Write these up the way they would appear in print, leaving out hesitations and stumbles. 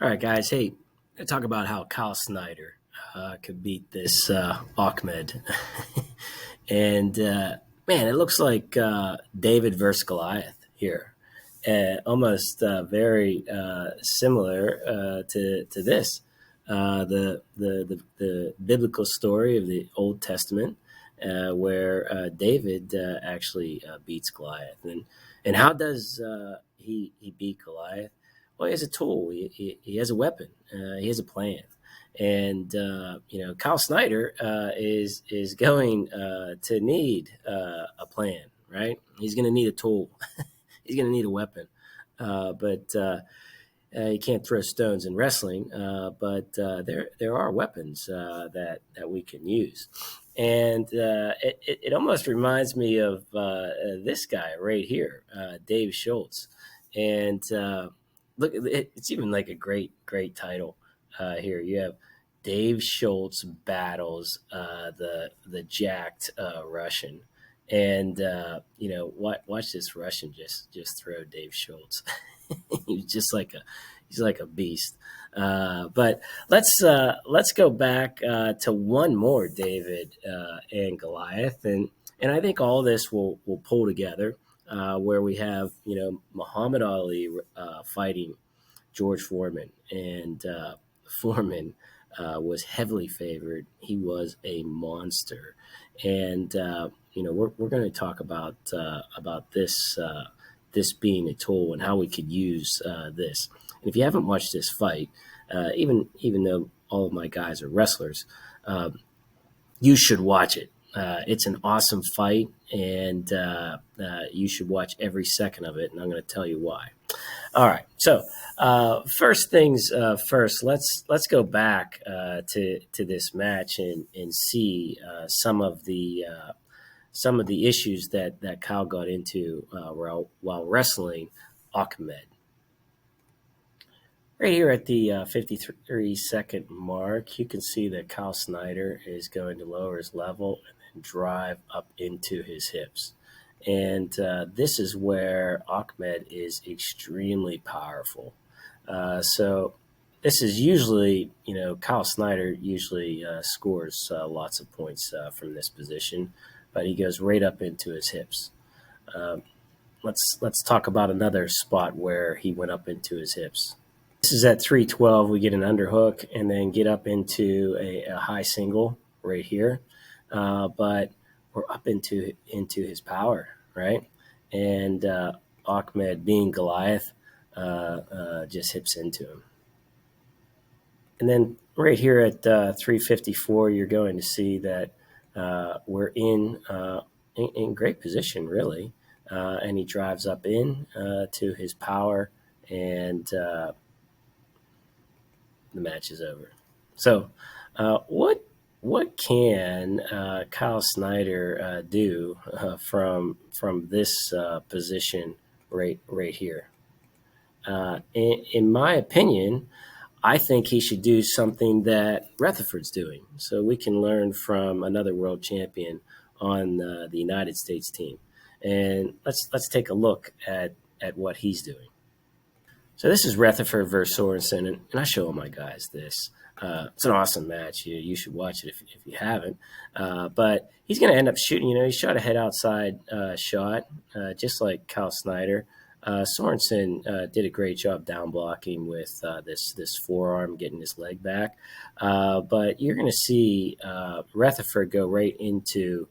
All right, guys. Hey, talk about how Kyle Snyder could beat this Akhmed, and man, it looks like David versus Goliath here, almost very similar to this, the biblical story of the Old Testament, where David actually beats Goliath, and how does he beat Goliath? Well, he has a tool. He has a weapon. He has a plan. And Kyle Snyder is going to need a plan, right? He's going to need a tool. He's going to need a weapon. But you can't throw stones in wrestling. But there are weapons that we can use. And it almost reminds me of this guy right here, Dave Schultz. And look, it's even like a great title here. You have Dave Schultz battles the jacked Russian, and watch this Russian just throw Dave Schultz. He's like a beast. But let's go back to one more David and Goliath, and I think all this will pull together. Where we have, Muhammad Ali fighting George Foreman, and Foreman was heavily favored. He was a monster, and we're going to talk about this being a tool and how we could use this. And if you haven't watched this fight, even though all of my guys are wrestlers, you should watch it. It's an awesome fight, and you should watch every second of it, and I'm going to tell you why. All right, so first things first, let's go back to this match and see some of the issues that Kyle got into while wrestling Akhmed. Right here at the 53-second mark, you can see that Kyle Snyder is going to lower his level and drive up into his hips. And this is where Akhmed is extremely powerful. So this is usually, Kyle Snyder usually scores lots of points from this position, but he goes right up into his hips. Let's talk about another spot where he went up into his hips. This is at 312. We get an underhook and then get up into a high single right here. But we're up into his power, right? And Akhmed, being Goliath, just hips into him. And then right here at 354, you're going to see that we're in great position, really. And he drives up in to his power, and the match is over. So what can Kyle Snyder do from this position right here? In my opinion, I think he should do something that Retherford's doing, so we can learn from another world champion on the United States team. And let's take a look at what he's doing. So this is Retherford versus Sorensen, and I show all my guys this. It's an awesome match. You should watch it if you haven't. But he's going to end up shooting. He shot a head outside shot, just like Kyle Snyder. Sorensen did a great job down blocking with this forearm, getting his leg back. But you're going to see Retherford go right into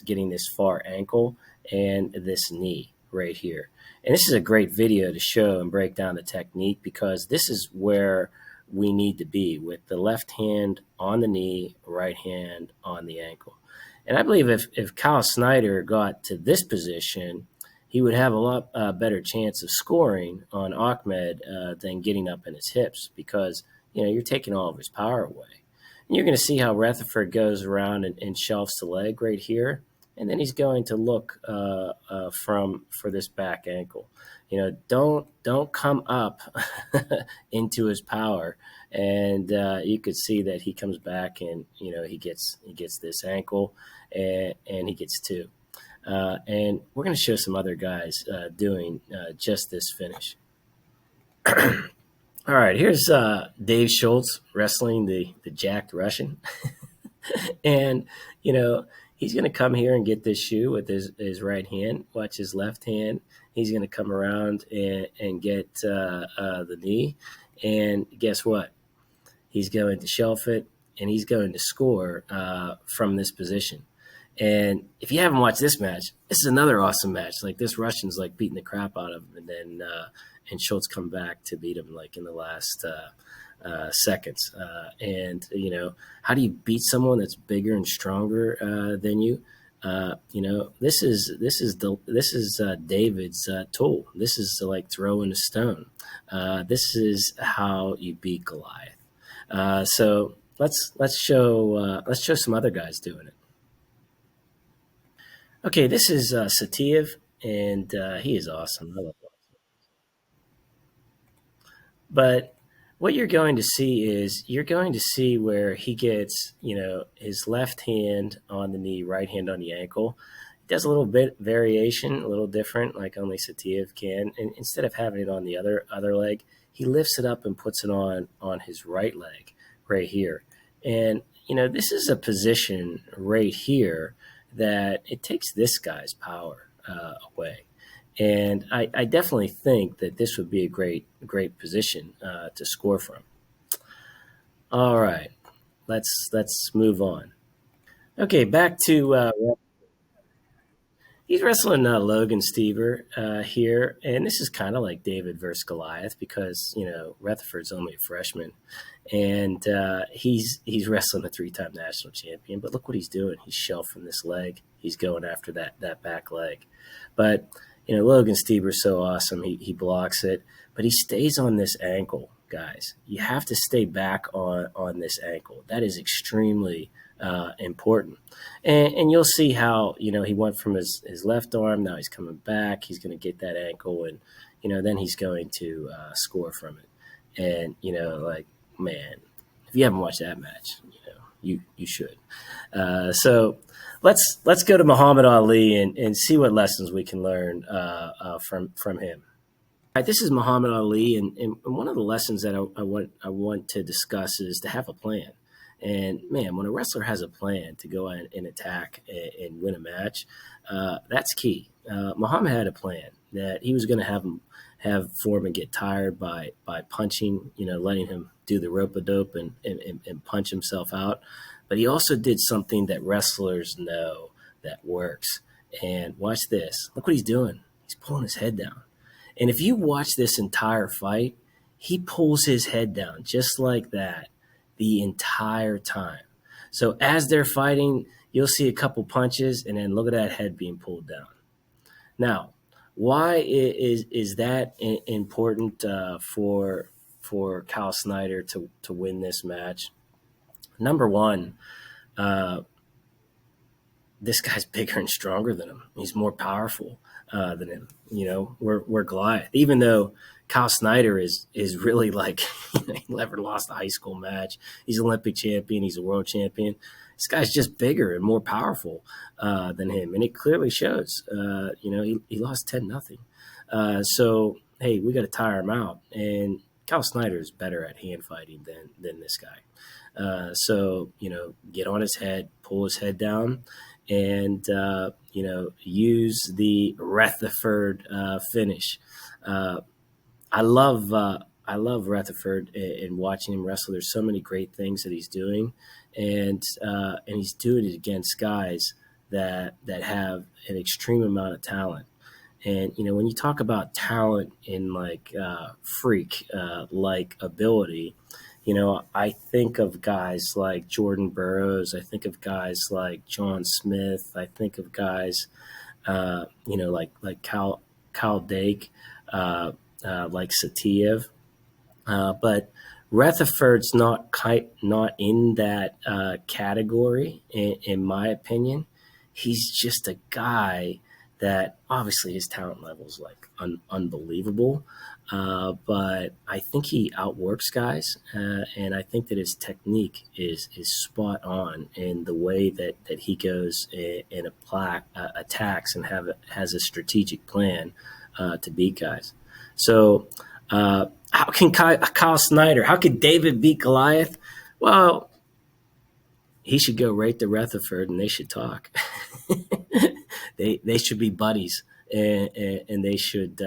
getting this far ankle and this knee right here. And this is a great video to show and break down the technique, because this is where we need to be, with the left hand on the knee, right hand on the ankle. And I believe if Kyle Snyder got to this position, he would have a lot better chance of scoring on Akhmed than getting up in his hips, because you're taking all of his power away. And you're going to see how Retherford goes around and shelves the leg right here. And then he's going to look for this back ankle. Don't come up into his power, and you could see that he comes back and he gets this ankle, and he gets two. And we're going to show some other guys doing just this finish. All right, here's Dave Schultz wrestling the jacked Russian. And, you know, he's going to come here and get this shoe with his right hand, watch his left hand. He's going to come around and get the knee. And guess what? He's going to shelf it, and he's going to score from this position. And if you haven't watched this match, this is another awesome match. Like, this Russian's like beating the crap out of him, and then and Schultz come back to beat him like in the last seconds. And you know, how do you beat someone that's bigger and stronger than you? This is David's tool. This is like throwing a stone. This is how you beat Goliath. So let's show some other guys doing it. Okay, this is Saitiev, and he is awesome. I love him. But what you're going to see is you're going to see where he gets, his left hand on the knee, right hand on the ankle. He does a little bit variation, a little different, like only Saitiev can. And instead of having it on the other leg, he lifts it up and puts it on his right leg, right here. And this is a position right here that it takes this guy's power away. And I definitely think that this would be a great position to score from. All right, let's move on. Okay, back to he's wrestling Logan Sterrett here, and this is kind of like David versus Goliath because Retherford's only a freshman, and he's wrestling a three-time national champion. But look what he's doing. He's shelving this leg. He's going after that back leg, but Logan Sterrett's so awesome. He blocks it, but he stays on this ankle, guys. You have to stay back on this ankle. That is extremely important. And you'll see how, he went from his left arm. Now he's coming back. He's going to get that ankle, and, then he's going to score from it. And, like, man, if you haven't watched that match, you should. So let's go to Muhammad Ali and see what lessons we can learn from him. All right, this is Muhammad Ali, and one of the lessons that I want to discuss is to have a plan. And man, when a wrestler has a plan to go in and attack and win a match, that's key. Muhammad had a plan that he was going to have Foreman get tired by punching, letting him do the rope-a-dope and punch himself out. But he also did something that wrestlers know that works. And watch this. Look what he's doing. He's pulling his head down. And if you watch this entire fight, he pulls his head down just like that the entire time. So as they're fighting, you'll see a couple punches, and then look at that head being pulled down. Now, why is that important for Kyle Snyder to win this match? Number one, this guy's bigger and stronger than him. He's more powerful than him. We're Goliath. Even though Kyle Snyder is really like he never lost a high school match. He's an Olympic champion. He's a world champion. This guy's just bigger and more powerful than him, and it clearly shows. He lost 10-0. So hey, we got to tire him out. And Kyle Snyder is better at hand fighting than this guy. So get on his head, pull his head down, and use the Retherford finish. I love Retherford and watching him wrestle. There's so many great things that he's doing, and he's doing it against guys that have an extreme amount of talent. And when you talk about talent in like freak like ability, I think of guys like Jordan Burroughs. I think of guys like John Smith. I think of guys, like Kyle Dake, like Saitiev. But Retherford's not in that category, in my opinion. He's just a guy that obviously his talent level is like unbelievable. But I think he outworks guys, and I think that his technique is spot on in the way that he goes and attacks and has a strategic plan to beat guys. So how can Kyle Snyder? How could David beat Goliath? Well, he should go right to Retherford and they should talk. they should be buddies, and they should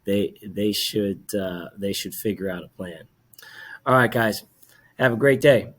they should figure out a plan. All right, guys, have a great day.